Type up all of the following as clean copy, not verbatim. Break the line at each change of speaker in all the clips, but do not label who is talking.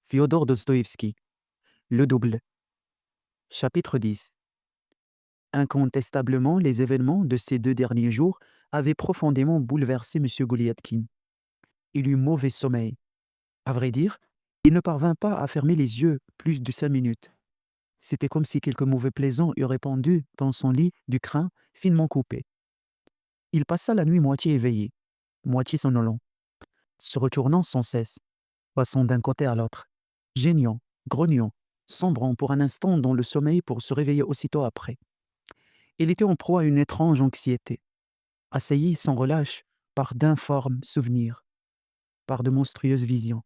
Fyodor Dostoïevski, Le Double, chapitre 10. Incontestablement, les événements de ces 2 derniers jours avaient profondément bouleversé M. Goliathkin. Il eut mauvais sommeil. À vrai dire, il ne parvint pas à fermer les yeux plus de 5 minutes. C'était comme si quelque mauvais plaisant eût répandu dans son lit du crin finement coupé. Il passa la nuit moitié éveillé, moitié somnolent, se retournant sans cesse, passant d'un côté à l'autre, geignant, grognant, sombrant pour un instant dans le sommeil pour se réveiller aussitôt après. Il était en proie à une étrange anxiété, assailli sans relâche par d'informes souvenirs, par de monstrueuses visions.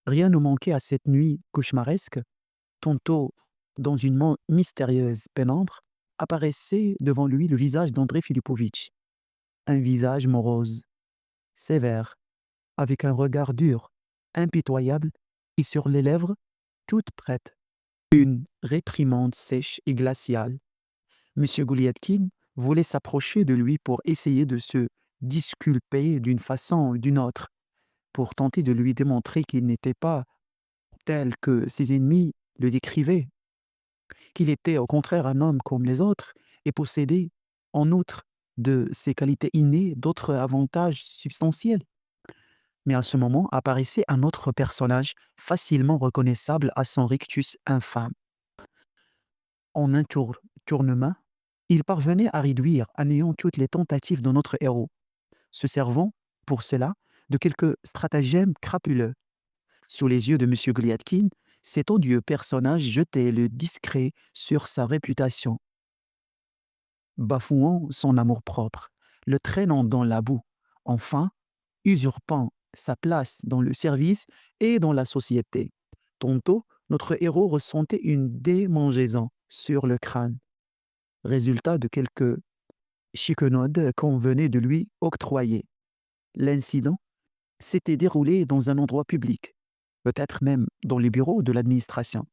Rien ne manquait à cette nuit cauchemaresque. Tantôt, dans une mystérieuse pénombre, apparaissait devant lui le visage d'André Philippovitch, un visage morose, sévère, avec un regard dur, impitoyable, et sur les lèvres, toute prête, une réprimande sèche et glaciale. M. Goliathkin voulait s'approcher de lui pour essayer de se disculper d'une façon ou d'une autre, pour tenter de lui démontrer qu'il n'était pas tel que ses ennemis le décrivaient, qu'il était au contraire un homme comme les autres et possédait, en outre de ses qualités innées, d'autres avantages substantiels. Mais à ce moment apparaissait un autre personnage facilement reconnaissable à son rictus infâme. En un tournement, il parvenait à réduire à néant toutes les tentatives de notre héros, se servant, pour cela, de quelques stratagèmes crapuleux. Sous les yeux de M. Goliathkin, cet odieux personnage jetait le discret sur sa réputation, bafouant son amour-propre, le traînant dans la boue, enfin, usurpant sa place dans le service et dans la société. Tantôt, notre héros ressentait une démangeaison sur le crâne, résultat de quelques chiquenaudes qu'on venait de lui octroyer. L'incident s'était déroulé dans un endroit public, peut-être même dans les bureaux de l'administration.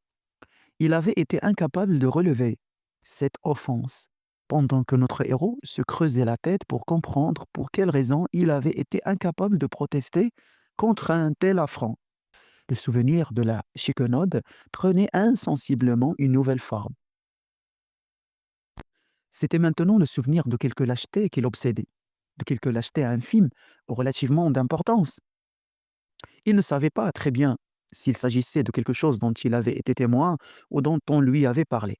Il avait été incapable de relever cette offense, pendant que notre héros se creusait la tête pour comprendre pour quelle raison il avait été incapable de protester contre un tel affront. Le souvenir de la chiquenaude prenait insensiblement une nouvelle forme. C'était maintenant le souvenir de quelque lâcheté qui l'obsédait, de quelque lâcheté infime, relativement d'importance. Il ne savait pas très bien s'il s'agissait de quelque chose dont il avait été témoin ou dont on lui avait parlé.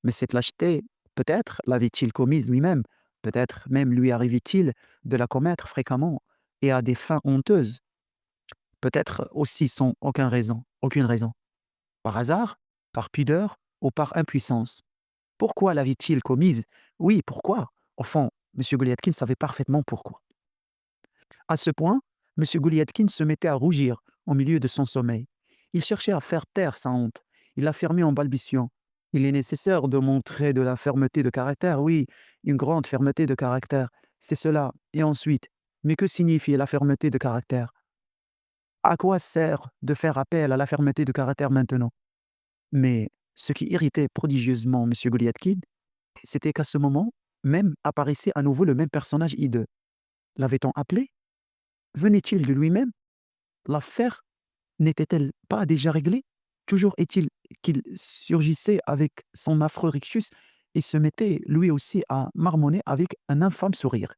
Mais cette lâcheté, peut-être l'avait-il commise lui-même, peut-être même lui arrivait-il de la commettre fréquemment et à des fins honteuses, peut-être aussi sans aucune raison. Par hasard, par pudeur ou par impuissance. Pourquoi l'avait-il commise? Oui, pourquoi? Au fond, M. Goliathkin savait parfaitement pourquoi. À ce point, M. Goliathkin se mettait à rougir au milieu de son sommeil. Il cherchait à faire taire sa honte. Il affirmait en balbutiant: il est nécessaire de montrer de la fermeté de caractère, oui, une grande fermeté de caractère. C'est cela. Et ensuite, mais que signifie la fermeté de caractère? À quoi sert de faire appel à la fermeté de caractère maintenant? Mais ce qui irritait prodigieusement M. Goliathkin, c'était qu'à ce moment même apparaissait à nouveau le même personnage hideux. L'avait-on appelé? Venait-il de lui-même? L'affaire n'était-elle pas déjà réglée? Toujours est-il qu'il surgissait avec son affreux rictus et se mettait lui aussi à marmonner avec un infâme sourire.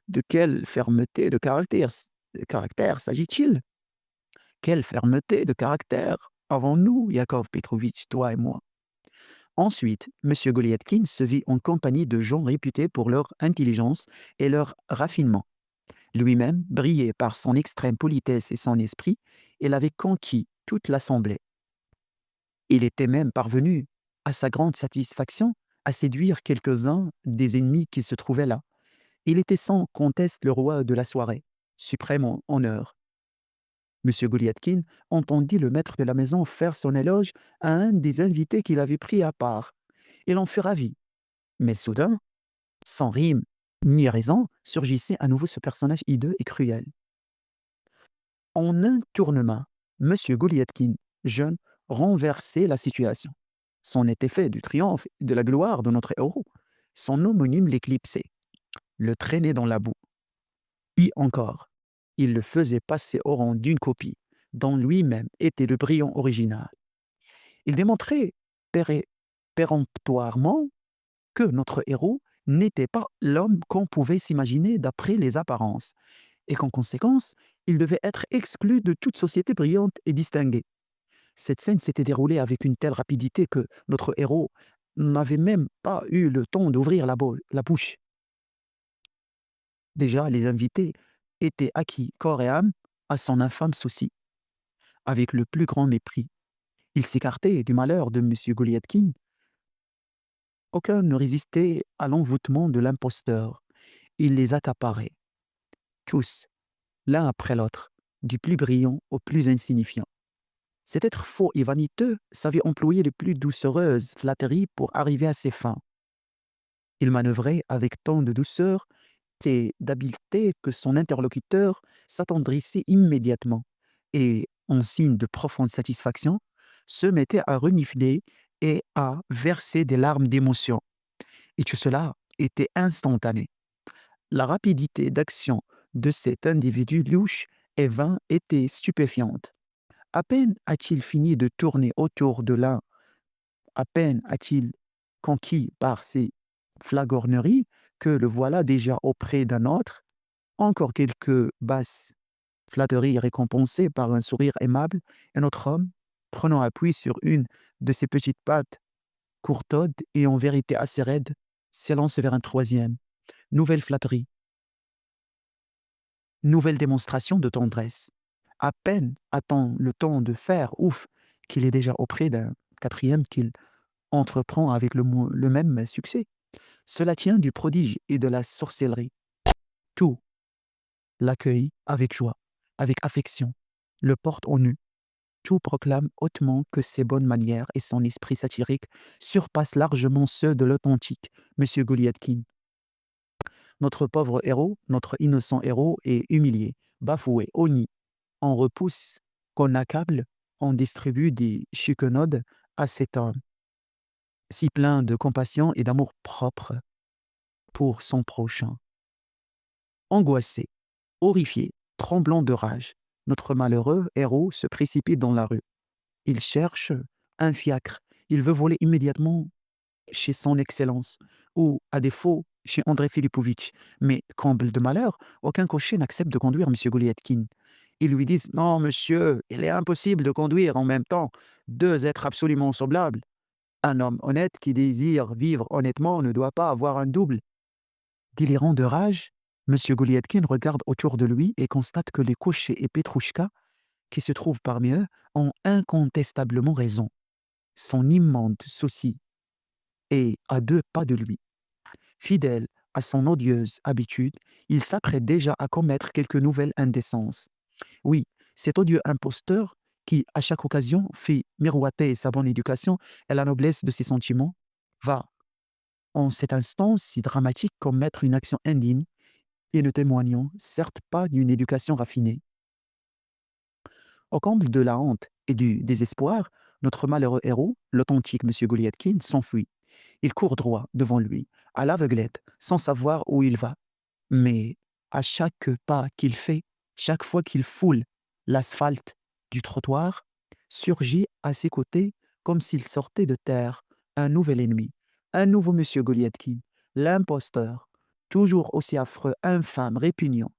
De quelle fermeté de caractère s'agit-il? Quelle fermeté de caractère avons-nous, Yakov Petrovitch, toi et moi? Ensuite, M. Goliathkin se vit en compagnie de gens réputés pour leur intelligence et leur raffinement. Lui-même brillait par son extrême politesse et son esprit, il avait conquis toute l'assemblée. Il était même parvenu, à sa grande satisfaction, à séduire quelques-uns des ennemis qui se trouvaient là. Il était sans conteste le roi de la soirée, suprême en honneur. M. Goliathkin entendit le maître de la maison faire son éloge à un des invités qu'il avait pris à part. Il en fut ravi. Mais soudain, sans rime ni raison, surgissait à nouveau ce personnage hideux et cruel. En un tournement, M. Goliathkin, jeune, renversait la situation. C'en était fait du triomphe et de la gloire de notre héros. Son homonyme l'éclipsait, le traînait dans la boue. Puis encore, il le faisait passer au rang d'une copie, dont lui-même était le brillant original. Il démontrait péré- péremptoirement que notre héros n'était pas l'homme qu'on pouvait s'imaginer d'après les apparences, et qu'en conséquence, il devait être exclu de toute société brillante et distinguée. Cette scène s'était déroulée avec une telle rapidité que notre héros n'avait même pas eu le temps d'ouvrir la bouche. Déjà, les invités étaient acquis corps et âme à son infâme souci. Avec le plus grand mépris, ils s'écartaient du malheur de M. Goliathkin. Aucun ne résistait à l'envoûtement de l'imposteur. Il les accaparait, tous, l'un après l'autre, du plus brillant au plus insignifiant. Cet être faux et vaniteux savait employer les plus doucereuses flatteries pour arriver à ses fins. Il manœuvrait avec tant de douceur et d'habileté que son interlocuteur s'attendrissait immédiatement et, en signe de profonde satisfaction, se mettait à renifler et à verser des larmes d'émotion. Et tout cela était instantané. La rapidité d'action de cet individu louche et vain était stupéfiante. À peine a-t-il fini de tourner autour de l'un, à peine a-t-il conquis par ses flagorneries que le voilà déjà auprès d'un autre, encore quelques basses flatteries récompensées par un sourire aimable, et notre homme, prenant appui sur une de ses petites pattes courtaudes et en vérité assez raides, s'élance vers un troisième. Nouvelle flatterie, nouvelle démonstration de tendresse. À peine a-t-on le temps de faire ouf qu'il est déjà auprès d'un quatrième qu'il entreprend avec le même succès. Cela tient du prodige et de la sorcellerie. Tout l'accueille avec joie, avec affection, le porte au nu. Tout proclame hautement que ses bonnes manières et son esprit satirique surpassent largement ceux de l'authentique M. Goliathkin. Notre pauvre héros, notre innocent héros est humilié, bafoué, honni. On repousse, qu'on accable, on distribue des chiquenaudes à cet homme, si plein de compassion et d'amour propre pour son prochain. Angoissé, horrifié, tremblant de rage, notre malheureux héros se précipite dans la rue. Il cherche un fiacre. Il veut voler immédiatement chez son Excellence, ou, à défaut, chez André Filipovitch. Mais, comble de malheur, aucun cocher n'accepte de conduire M. Goliathkin. Ils lui disent: «Non, monsieur, il est impossible de conduire en même temps deux êtres absolument semblables. Un homme honnête qui désire vivre honnêtement ne doit pas avoir un double.» Délirant de rage, M. Goliathkin regarde autour de lui et constate que les cochers et Petrouchka, qui se trouvent parmi eux, ont incontestablement raison. Son immonde souci est à 2 pas de lui. Fidèle à son odieuse habitude, il s'apprête déjà à commettre quelque nouvelle indécence. Oui, cet odieux imposteur qui, à chaque occasion, fait miroiter sa bonne éducation et la noblesse de ses sentiments, va, en cet instant si dramatique, commettre une action indigne et ne témoignant certes pas d'une éducation raffinée. Au comble de la honte et du désespoir, notre malheureux héros, l'authentique M. Goliathkin, s'enfuit. Il court droit devant lui, à l'aveuglette, sans savoir où il va. Mais à chaque pas qu'il fait, chaque fois qu'il foule l'asphalte du trottoir, surgit à ses côtés, comme s'il sortait de terre, un nouvel ennemi, un nouveau M. Goliathkin, l'imposteur, toujours aussi affreux, infâme, répugnant.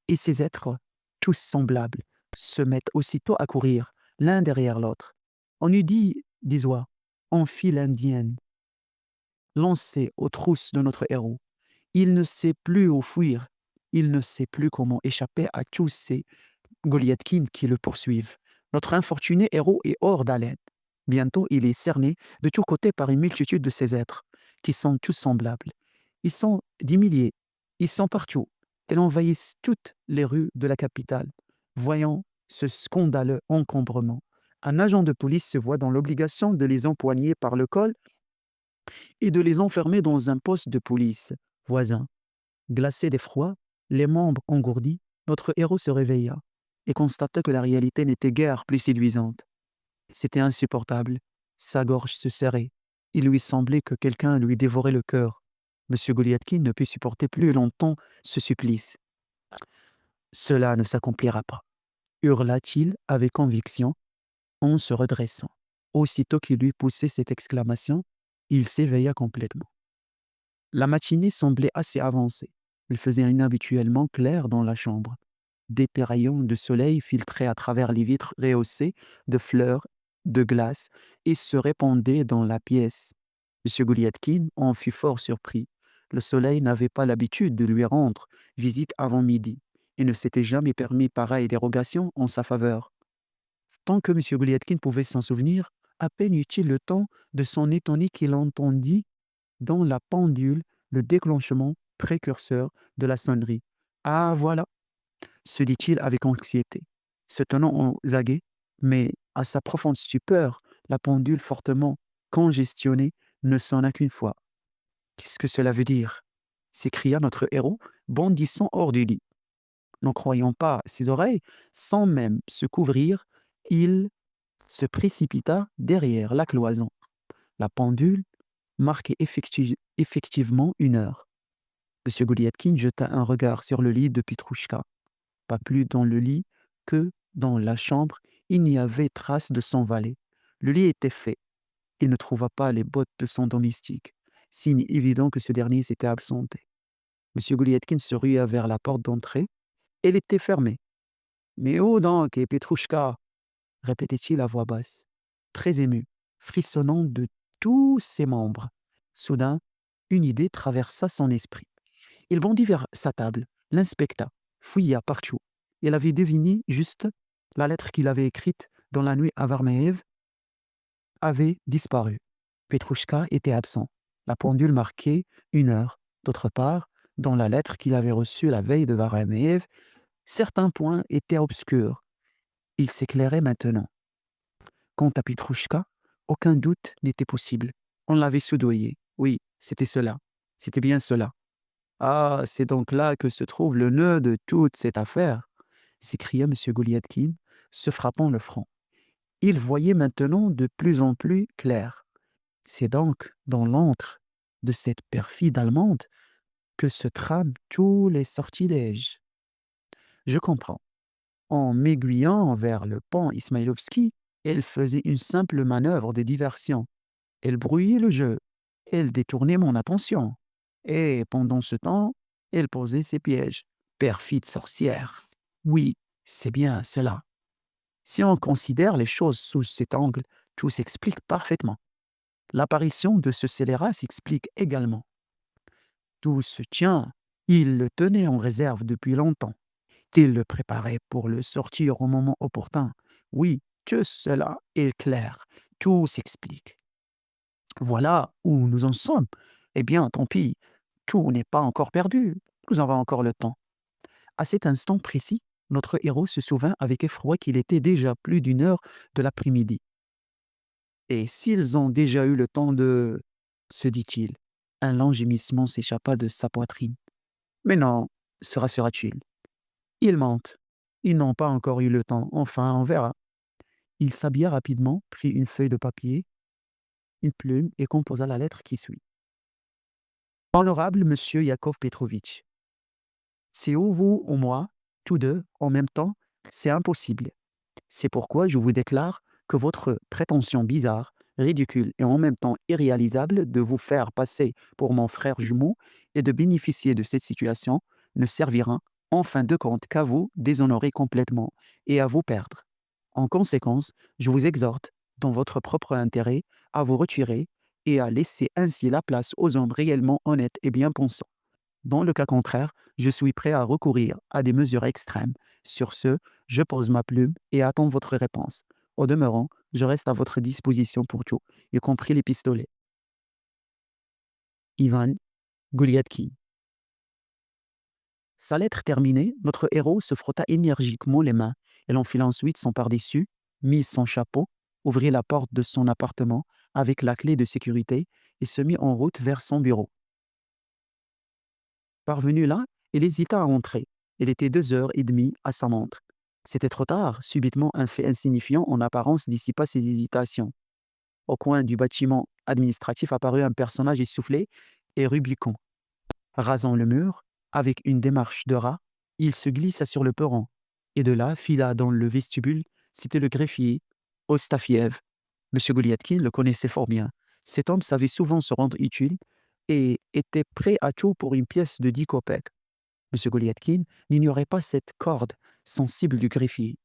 Et ces êtres, tous semblables, se mettent aussitôt à courir, l'un derrière l'autre. On eût dit, des oies, en file indienne, lancées aux trousses de notre héros. Il ne sait plus où fuir, il ne sait plus comment échapper à tous ces Goliathkins qui le poursuivent. Notre infortuné héros est hors d'haleine. Bientôt, il est cerné de tous côtés par une multitude de ces êtres, qui sont tous semblables. Ils sont des milliers, ils sont partout. Ils envahissent toutes les rues de la capitale. Voyant ce scandaleux encombrement, un agent de police se voit dans l'obligation de les empoigner par le col et de les enfermer dans un poste de police voisin. Glacé d'effroi, les membres engourdis, notre héros se réveilla et constata que la réalité n'était guère plus séduisante. C'était insupportable. Sa gorge se serrait. Il lui semblait que quelqu'un lui dévorait le cœur. Monsieur Goliathkin ne put supporter plus longtemps ce supplice. Cela ne s'accomplira pas. hurla-t-il avec conviction en se redressant. Aussitôt qu'il eut poussé cette exclamation, il s'éveilla complètement. La matinée semblait assez avancée. Il faisait inhabituellement clair dans la chambre. Des rayons de soleil filtraient à travers les vitres rehaussées de fleurs, de glace, et se répandaient dans la pièce. M. Gouliatkine en fut fort surpris. Le soleil n'avait pas l'habitude de lui rendre visite avant midi et ne s'était jamais permis pareille dérogation en sa faveur. Tant que M. Gouliatkine pouvait s'en souvenir, à peine eut-il le temps de s'en étonner qu'il entendit dans la pendule le déclenchement précurseur de la sonnerie. Ah voilà, se dit-il avec anxiété, se tenant aux aguets, mais à sa profonde stupeur, la pendule fortement congestionnée ne sonna qu'une fois. Qu'est-ce que cela veut dire? S'écria notre héros, bondissant hors du lit. N'en croyant pas ses oreilles, sans même se couvrir, il se précipita derrière la cloison. La pendule marquait effectivement 1 heure. M. Gouliatkine jeta un regard sur le lit de Petrouchka. Pas plus dans le lit que dans la chambre, il n'y avait trace de son valet. Le lit était fait. Il ne trouva pas les bottes de son domestique, signe évident que ce dernier s'était absenté. M. Gouliatkine se rua vers la porte d'entrée. Elle était fermée. Mais où donc est Petrouchka? Répétait-il à voix basse, très ému, frissonnant de tous ses membres. Soudain, une idée traversa son esprit. Il bondit vers sa table, l'inspecta, fouilla partout. Il avait deviné juste la lettre qu'il avait écrite dans la nuit à Varmeev avait disparu. Petrouchka était absent. La pendule marquait 1 heure. D'autre part, dans la lettre qu'il avait reçue la veille de Varmeev, certains points étaient obscurs. Ils s'éclairaient maintenant. Quant à Petrouchka, aucun doute n'était possible. On l'avait soudoyé. Oui, c'était cela. C'était bien cela. Ah, c'est donc là que se trouve le nœud de toute cette affaire, s'écria M. Gouliatkine, se frappant le front. Il voyait maintenant de plus en plus clair. C'est donc dans l'antre de cette perfide Allemande que se trament tous les sortilèges. Je comprends. En m'aiguillant vers le pont Ismaïlovski, elle faisait une simple manœuvre de diversion. Elle brouillait le jeu. Elle détournait mon attention. Et pendant ce temps, elle posait ses pièges. Perfide sorcière. Oui, c'est bien cela. Si on considère les choses sous cet angle, tout s'explique parfaitement. L'apparition de ce scélérat s'explique également. Tout se tient. Il le tenait en réserve depuis longtemps. Il le préparait pour le sortir au moment opportun. Oui, que cela est clair. Tout s'explique. Voilà où nous en sommes. Eh bien, tant pis, tout n'est pas encore perdu. Nous avons encore le temps. À cet instant précis, notre héros se souvint avec effroi qu'il était déjà plus d'1 heure de l'après-midi. Et s'ils ont déjà eu le temps de... se dit-il. Un lent gémissement s'échappa de sa poitrine. Mais non, se rassura-t-il. Ils mentent. Ils n'ont pas encore eu le temps. Enfin, on verra. Il s'habilla rapidement, prit une feuille de papier, une plume et composa la lettre qui suit. Honorable Monsieur Yakov Petrovitch, c'est ou vous ou moi, tous deux, en même temps, c'est impossible. C'est pourquoi je vous déclare que votre prétention bizarre, ridicule et en même temps irréalisable de vous faire passer pour mon frère jumeau et de bénéficier de cette situation ne servira en fin de compte qu'à vous déshonorer complètement et à vous perdre. En conséquence, je vous exhorte, dans votre propre intérêt, à vous retirer et à laisser ainsi la place aux hommes réellement honnêtes et bien pensants. Dans le cas contraire, je suis prêt à recourir à des mesures extrêmes. Sur ce, je pose ma plume et attends votre réponse. Au demeurant, je reste à votre disposition pour tout, y compris les pistolets. Ivan Goliathkin. Sa lettre terminée, notre héros se frotta énergiquement les mains. Elle enfila ensuite son pardessus, mit son chapeau, ouvrit la porte de son appartement avec la clé de sécurité et se mit en route vers son bureau. Parvenu là, il hésita à entrer. Il était 2 heures et demie à sa montre. C'était trop tard. Subitement, un fait insignifiant en apparence dissipa ses hésitations. Au coin du bâtiment administratif apparut un personnage essoufflé et rubicond. Rasant le mur, avec une démarche de rat, il se glissa sur le perron. et de là fila dans le vestibule. C'était le greffier, Ostafiev. Monsieur Goliathkin le connaissait fort bien. Cet homme savait souvent se rendre utile et était prêt à tout pour une pièce de 10 kopecks. Monsieur Goliathkin n'ignorait pas cette corde sensible du greffier,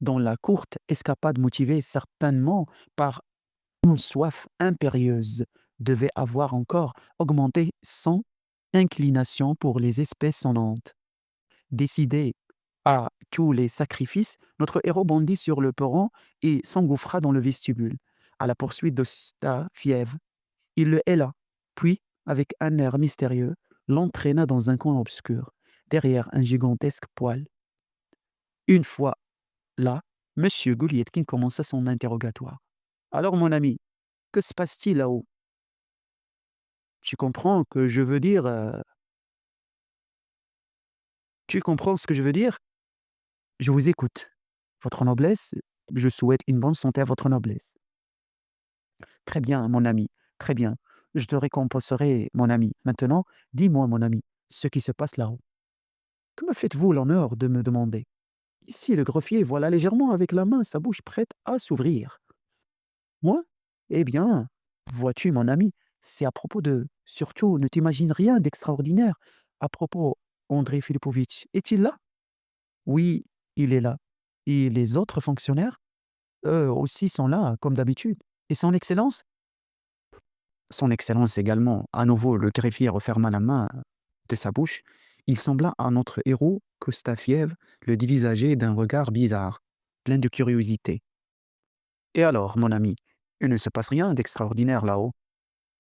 dont la courte escapade motivée certainement par une soif impérieuse devait avoir encore augmenté son inclination pour les espèces sonnantes. Décidé à tous les sacrifices, notre héros bondit sur le perron et s'engouffra dans le vestibule, à la poursuite de Stafiev. Il le héla, puis, avec un air mystérieux, l'entraîna dans un coin obscur, derrière un gigantesque poêle. Une fois là, Monsieur Goliathkin commença son interrogatoire. Alors, mon ami, que se passe-t-il là-haut? Tu comprends que je veux dire, tu comprends ce que je veux dire? Je vous écoute. Votre noblesse, je souhaite une bonne santé à votre noblesse. Très bien, mon ami, très bien. Je te récompenserai, mon ami. Maintenant, dis-moi, mon ami, ce qui se passe là-haut. Que me faites-vous l'honneur de me demander? Ici, le greffier, voilà légèrement avec la main, sa bouche prête à s'ouvrir. Moi? Eh bien, vois-tu, mon ami, c'est à propos de... Surtout, ne t'imagine rien d'extraordinaire. À propos, André Filipovitch, est-il là? Oui, il est là. Et les autres fonctionnaires? Eux aussi sont là, comme d'habitude. Et son Excellence? Son Excellence également. À nouveau, le greffier referma la main de sa bouche. Il sembla à notre héros, Kostafiev, le dévisager d'un regard bizarre, plein de curiosité. Et alors, mon ami, il ne se passe rien d'extraordinaire là-haut?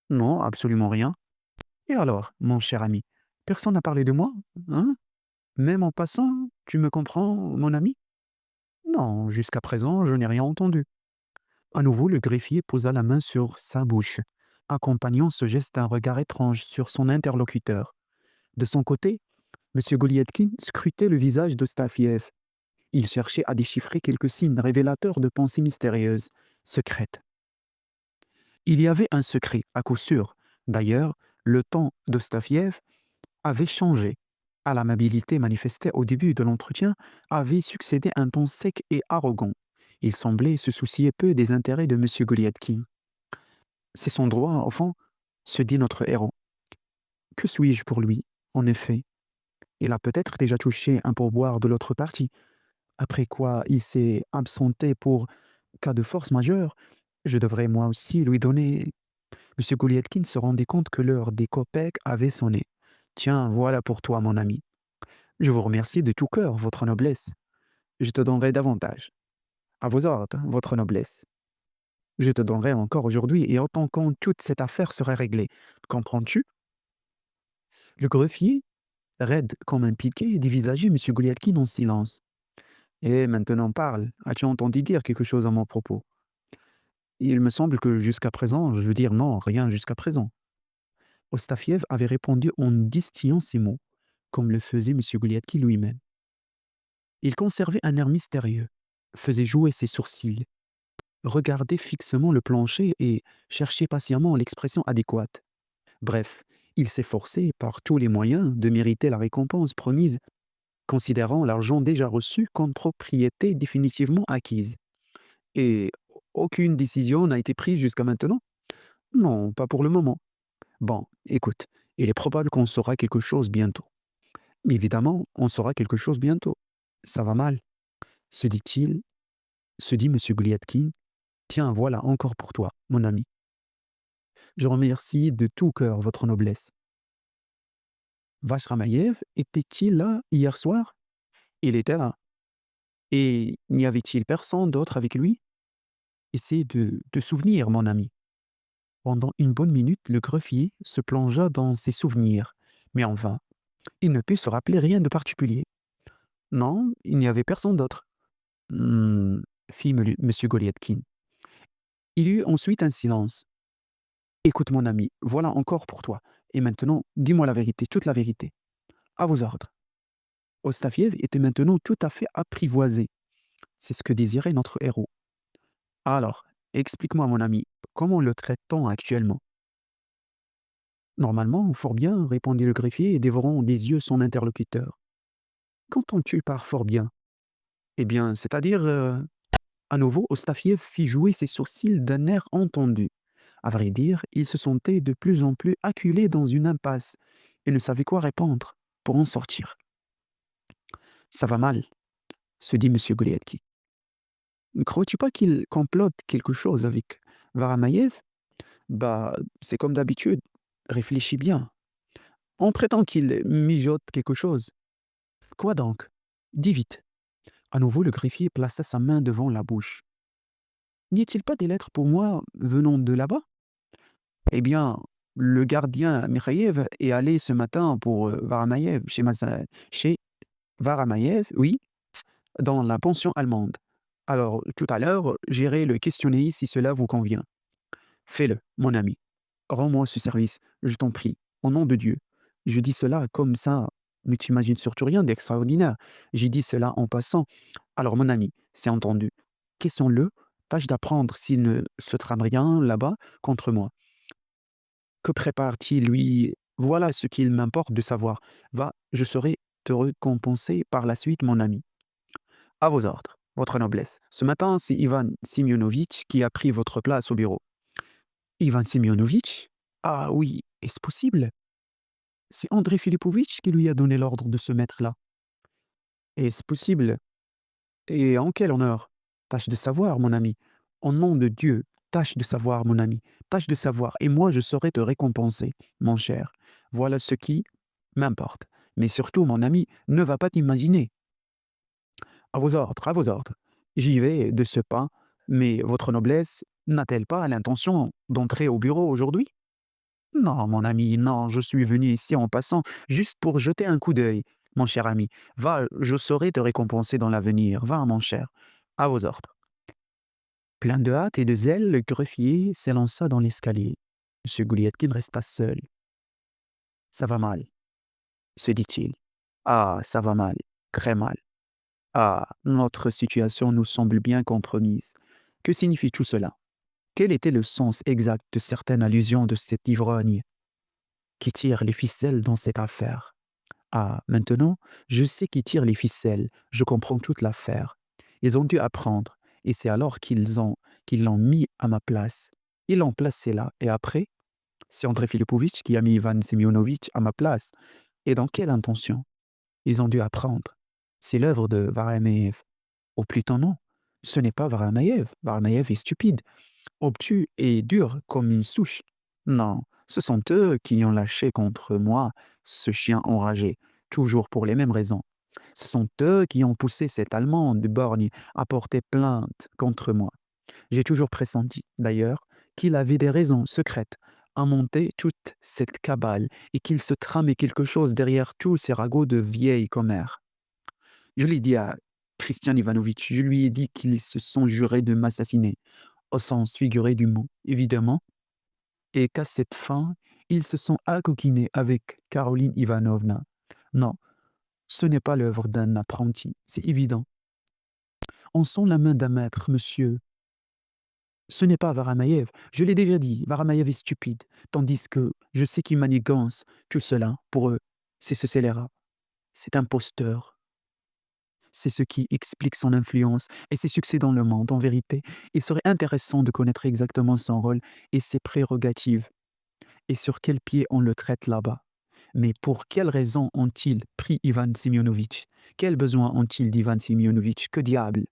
Non, absolument rien. Et alors, mon cher ami, personne n'a parlé de moi, hein? Même en passant, tu me comprends, mon ami? Non, jusqu'à présent, je n'ai rien entendu. À nouveau, le greffier posa la main sur sa bouche, accompagnant ce geste d'un regard étrange sur son interlocuteur. De son côté, M. Goliathkin scrutait le visage d'Ostafiev. Il cherchait à déchiffrer quelques signes révélateurs de pensées mystérieuses, secrètes. Il y avait un secret, à coup sûr. D'ailleurs, le ton d'Ostafiev avait changé. À l'amabilité manifestée au début de l'entretien avait succédé un ton sec et arrogant. Il semblait se soucier peu des intérêts de M. Goliathkin. C'est son droit, au fond, se dit notre héros. Que suis-je pour lui? En effet, il a peut-être déjà touché un pourboire de l'autre partie, après quoi il s'est absenté pour cas de force majeure. Je devrais moi aussi lui donner. Monsieur Goliathkin se rendait compte que l'heure des kopecks avait sonné. Tiens, voilà pour toi, mon ami. Je vous remercie de tout cœur, votre noblesse. Je te donnerai davantage. À vos ordres, votre noblesse. Je te donnerai encore aujourd'hui et autant quand toute cette affaire sera réglée. Comprends-tu? Le greffier, raide comme un piquet, dévisageait M. Goliathkin en silence. Et maintenant parle. As-tu entendu dire quelque chose à mon propos? Il me semble que jusqu'à présent, je veux dire non, rien jusqu'à présent. Ostafiev avait répondu en distillant ces mots, comme le faisait M. Goliathkin lui-même. Il conservait un air mystérieux, faisait jouer ses sourcils, regardait fixement le plancher et cherchait patiemment l'expression adéquate. Bref, il s'efforçait par tous les moyens de mériter la récompense promise, considérant l'argent déjà reçu comme propriété définitivement acquise. Et aucune décision n'a été prise jusqu'à maintenant? Non, pas pour le moment. Bon, écoute, il est probable qu'on saura quelque chose bientôt. Évidemment, on saura quelque chose bientôt. Ça va mal, se dit-il, se dit M. Goliathkin. Tiens, voilà encore pour toi, mon ami. Je remercie de tout cœur votre noblesse. Vachramayev était-il là hier soir? Il était là. Et n'y avait-il personne d'autre avec lui? Essaie de te souvenir, mon ami. Pendant une bonne minute, le greffier se plongea dans ses souvenirs, mais en vain. Il ne put se rappeler rien de particulier. Non, il n'y avait personne d'autre. Hmm, fit M. Goliathkin. Il y eut ensuite un silence. Écoute, mon ami, voilà encore pour toi. Et maintenant, dis-moi la vérité, toute la vérité. À vos ordres. Ostafiev était maintenant tout à fait apprivoisé. C'est ce que désirait notre héros. Alors, explique-moi, mon ami, comment le traite-t-on actuellement? Normalement, fort bien, répondit le greffier, dévorant des yeux son interlocuteur. Qu'entends-tu par fort bien? Eh bien, c'est-à-dire, à nouveau, Ostafiev fit jouer ses sourcils d'un air entendu. À vrai dire, il se sentait de plus en plus acculé dans une impasse et ne savait quoi répondre pour en sortir. Ça va mal, se dit M. Goliathki. Ne crois-tu pas qu'il complote quelque chose avec Varamayev? Bah, c'est comme d'habitude. Réfléchis bien. On prétend qu'il mijote quelque chose. Quoi donc? Dis vite. À nouveau, le greffier plaça sa main devant la bouche. N'y a-t-il pas des lettres pour moi venant de là-bas? Eh bien, le gardien Mikhaïev est allé ce matin pour Varamayev, chez Varamayev, oui, dans la pension allemande. Alors, tout à l'heure, j'irai le questionner si cela vous convient. Fais-le, mon ami. Rends-moi ce service, je t'en prie, au nom de Dieu. Je dis cela comme ça, ne t'imagine surtout rien d'extraordinaire. J'ai dit cela en passant. Alors, mon ami, c'est entendu. Questionne-le, tâche d'apprendre s'il ne se trame rien là-bas contre moi. Que prépare-t-il, lui? Voilà ce qu'il m'importe de savoir. Va, je saurai te récompenser par la suite, mon ami. À vos ordres, votre noblesse. Ce matin, c'est Ivan Semyonovitch qui a pris votre place au bureau. Ivan Semyonovitch? Ah oui, est-ce possible? C'est André Filipovitch qui lui a donné l'ordre de se mettre là. Est-ce possible? Et en quel honneur? Tâche de savoir, mon ami. Au nom de Dieu, tâche de savoir, mon ami. Tâche de savoir, et moi je saurai te récompenser, mon cher. Voilà ce qui m'importe. Mais surtout, mon ami, ne va pas t'imaginer. À vos ordres, à vos ordres. J'y vais de ce pas, mais votre noblesse n'a-t-elle pas l'intention d'entrer au bureau aujourd'hui? Non, mon ami, non, je suis venu ici en passant, juste pour jeter un coup d'œil. Mon cher ami, va, je saurai te récompenser dans l'avenir. Va, mon cher, à vos ordres. Plein de hâte et de zèle, le greffier s'élança dans l'escalier. M. Gouliatkin resta seul. Ça va mal, se dit-il. Ah, ça va mal, très mal. Ah, notre situation nous semble bien compromise. Que signifie tout cela? Quel était le sens exact de certaines allusions de cet ivrogne qui tire les ficelles dans cette affaire? Ah, maintenant, je sais qui tire les ficelles, je comprends toute l'affaire. Ils ont dû apprendre, et c'est alors qu'ils l'ont mis à ma place. Ils l'ont placé là, et après, c'est André Filipovitch qui a mis Ivan Semyonovitch à ma place. Et dans quelle intention? Ils ont dû apprendre. C'est l'œuvre de Varamayev. Ou plutôt non, ce n'est pas Varamayev. Varamayev est stupide, obtus et dur comme une souche. Non, ce sont eux qui ont lâché contre moi ce chien enragé, toujours pour les mêmes raisons. Ce sont eux qui ont poussé cet Allemand de borgne à porter plainte contre moi. J'ai toujours pressenti, d'ailleurs, qu'il avait des raisons secrètes à monter toute cette cabale et qu'il se tramait quelque chose derrière tous ces ragots de vieilles commères. Je l'ai dit à Christian Ivanovitch, je lui ai dit qu'ils se sont jurés de m'assassiner, au sens figuré du mot, évidemment, et qu'à cette fin, ils se sont acoquinés avec Caroline Ivanovna. Non, ce n'est pas l'œuvre d'un apprenti, c'est évident. On sent la main d'un maître, monsieur. Ce n'est pas Varamayev, je l'ai déjà dit, Varamayev est stupide, tandis que je sais qu'il manigance tout cela, pour eux, c'est ce scélérat, cet imposteur. C'est ce qui explique son influence et ses succès dans le monde. En vérité, il serait intéressant de connaître exactement son rôle et ses prérogatives, et sur quel pied on le traite là-bas. Mais pour quelles raisons ont-ils pris Ivan Semyonovitch? Quel besoin ont-ils d'Ivan Semyonovitch? Que diable?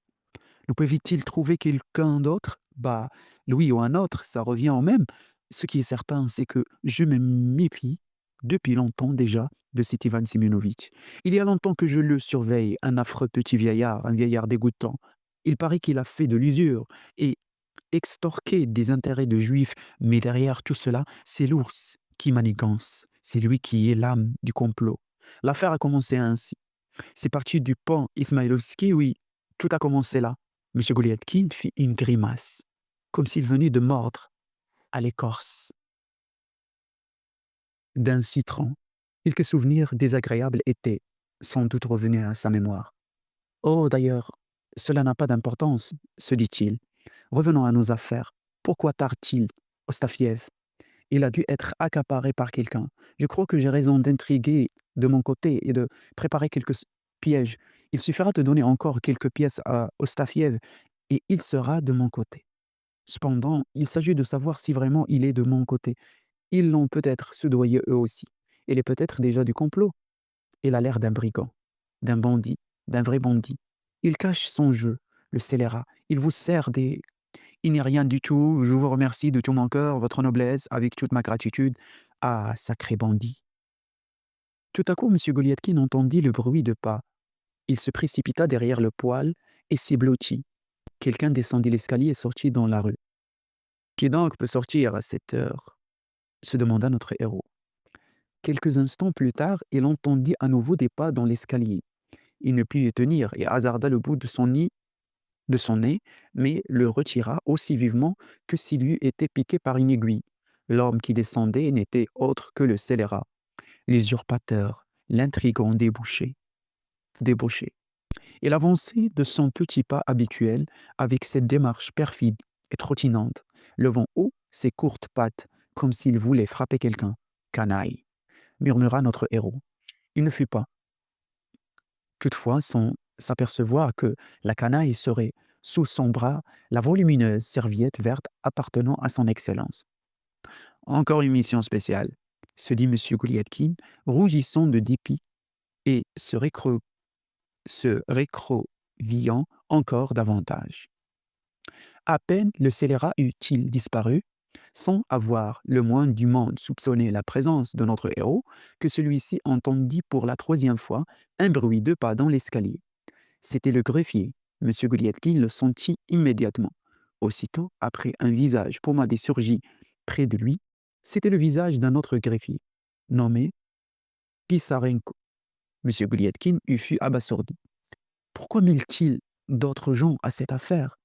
Ne peuvent-ils trouver quelqu'un d'autre? Bah, lui ou un autre, ça revient au même. Ce qui est certain, c'est que je me méfie depuis longtemps déjà de cet Ivan Semyonovitch. Il y a longtemps que je le surveille, un affreux petit vieillard, un vieillard dégoûtant. Il paraît qu'il a fait de l'usure et extorqué des intérêts de juifs, mais derrière tout cela, c'est l'ours qui manigance. C'est lui qui est l'âme du complot. L'affaire a commencé ainsi. C'est parti du pont Ismaïlovski, oui, tout a commencé là. Monsieur Goliathkin fit une grimace, comme s'il venait de mordre à l'écorce d'un citron. Quelques souvenirs désagréables étaient sans doute revenus à sa mémoire. Oh, d'ailleurs, cela n'a pas d'importance, se dit-il. Revenons à nos affaires. Pourquoi tarde-t-il, Ostafiev? Il a dû être accaparé par quelqu'un. Je crois que j'ai raison d'intriguer de mon côté et de préparer quelques pièges. Il suffira de donner encore quelques pièces à Ostafiev et il sera de mon côté. Cependant, il s'agit de savoir si vraiment il est de mon côté. Ils l'ont peut-être soudoyé eux aussi. Il est peut-être déjà du complot. Il a l'air d'un brigand, d'un bandit, d'un vrai bandit. Il cache son jeu, le scélérat. Il vous sert des... Il n'est rien du tout, je vous remercie de tout mon cœur, votre noblesse, avec toute ma gratitude. Ah, sacré bandit. Tout à coup, M. Goliathkin entendit le bruit de pas. Il se précipita derrière le poêle et s'y blottit. Quelqu'un descendit l'escalier et sortit dans la rue. Qui donc peut sortir à cette heure se demanda notre héros. Quelques instants plus tard, il entendit à nouveau des pas dans l'escalier. Il ne put y tenir et hasarda le bout de son nez, mais le retira aussi vivement que s'il eût été piqué par une aiguille. L'homme qui descendait n'était autre que le scélérat, l'usurpateur, l'intrigant débauché. Il avançait de son petit pas habituel avec cette démarche perfide et trottinante, levant haut ses courtes pattes comme s'il voulait frapper quelqu'un. Canaille, murmura notre héros. Il ne fut pas, toutefois, sans s'apercevoir que la canaille serait sous son bras la volumineuse serviette verte appartenant à son excellence. Encore une mission spéciale, se dit M. Goliathkin, rougissant de dépit et se récrovillant encore davantage. À peine le scélérat eut-il disparu, sans avoir le moins du monde soupçonné la présence de notre héros, que celui-ci entendit pour la troisième fois un bruit de pas dans l'escalier. C'était le greffier. M. Goliathkin le sentit immédiatement. Aussitôt, après un visage pomadé surgit près de lui, c'était le visage d'un autre greffier, nommé Pisarenko. M. Goliathkin fut abasourdi. Pourquoi mêle-t-il d'autres gens à cette affaire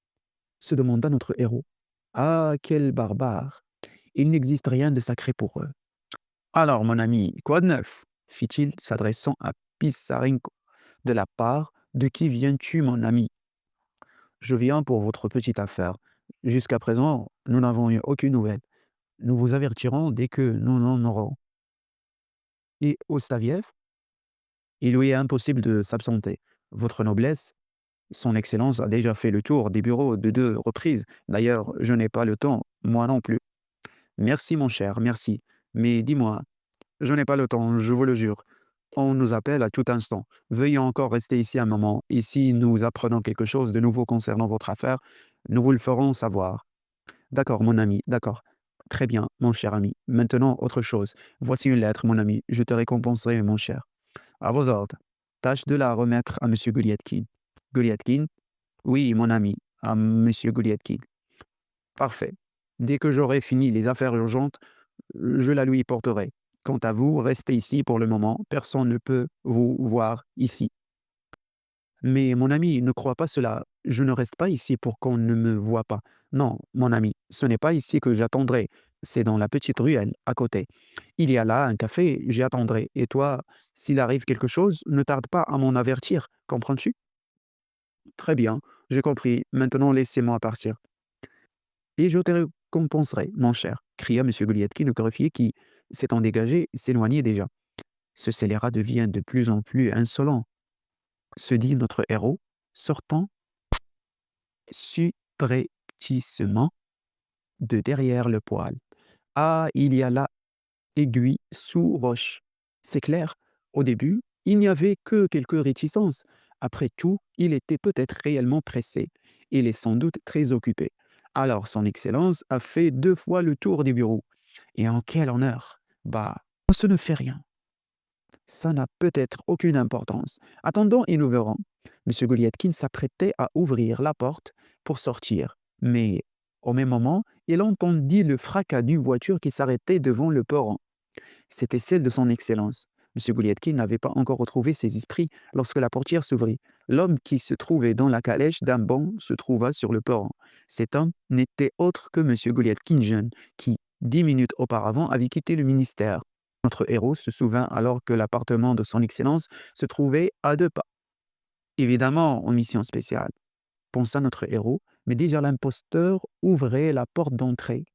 se demanda notre héros. Ah, quel barbare! Il n'existe rien de sacré pour eux. Alors, mon ami, quoi de neuf fit-il, s'adressant à Pisarenko. De la part de qui viens-tu, mon ami? Je viens pour votre petite affaire. Jusqu'à présent, nous n'avons eu aucune nouvelle. Nous vous avertirons dès que nous en aurons. Et Ostaviev, il lui est impossible de s'absenter. Votre noblesse, son Excellence a déjà fait le tour des bureaux de 2 reprises. D'ailleurs, je n'ai pas le temps, moi non plus. Merci, mon cher, merci. Mais dis-moi, je n'ai pas le temps, je vous le jure. On nous appelle à tout instant. Veuillez encore rester ici un moment. Et si nous apprenons quelque chose de nouveau concernant votre affaire, nous vous le ferons savoir. D'accord, mon ami, d'accord. Très bien, mon cher ami. Maintenant, autre chose. Voici une lettre, mon ami. Je te récompenserai, mon cher. À vos ordres. Tâche de la remettre à monsieur Goliathkin. Goliathkin? Oui, mon ami, à monsieur Goliathkin. Parfait. Dès que j'aurai fini les affaires urgentes, je la lui porterai. Quant à vous, restez ici pour le moment. Personne ne peut vous voir ici. Mais mon ami, ne crois pas cela. Je ne reste pas ici pour qu'on ne me voie pas. Non, mon ami, ce n'est pas ici que j'attendrai. C'est dans la petite ruelle à côté. Il y a là un café, j'y attendrai. Et toi, s'il arrive quelque chose, ne tarde pas à m'en avertir. Comprends-tu? Très bien, j'ai compris. Maintenant, laissez-moi partir. Et je te récompenserai, mon cher, cria M. Goliathki, le greffier qui, s'étant dégagé, s'éloignait déjà. Ce scélérat devient de plus en plus insolent, se dit notre héros, sortant subrepticement de derrière le poêle. Ah, il y a là aiguille sous roche. C'est clair, au début, il n'y avait que quelques réticences. Après tout, il était peut-être réellement pressé. Il est sans doute très occupé. Alors son Excellence a fait 2 fois le tour des bureaux. Et en quel honneur! Bah, ce ne fait rien. Ça n'a peut-être aucune importance. Attendons et nous verrons. M. Goliathkin s'apprêtait à ouvrir la porte pour sortir. Mais, au même moment, il entendit le fracas d'une voiture qui s'arrêtait devant le perron. C'était celle de son Excellence. M. Goliathkin n'avait pas encore retrouvé ses esprits lorsque la portière s'ouvrit. L'homme qui se trouvait dans la calèche d'un banc se trouva sur le perron. Cet homme n'était autre que M. Goliathkin jeune, qui, 10 minutes auparavant, avait quitté le ministère. Notre héros se souvint alors que l'appartement de son Excellence se trouvait à 2 pas. Évidemment, en mission spéciale, pensa notre héros, mais déjà l'imposteur ouvrait la porte d'entrée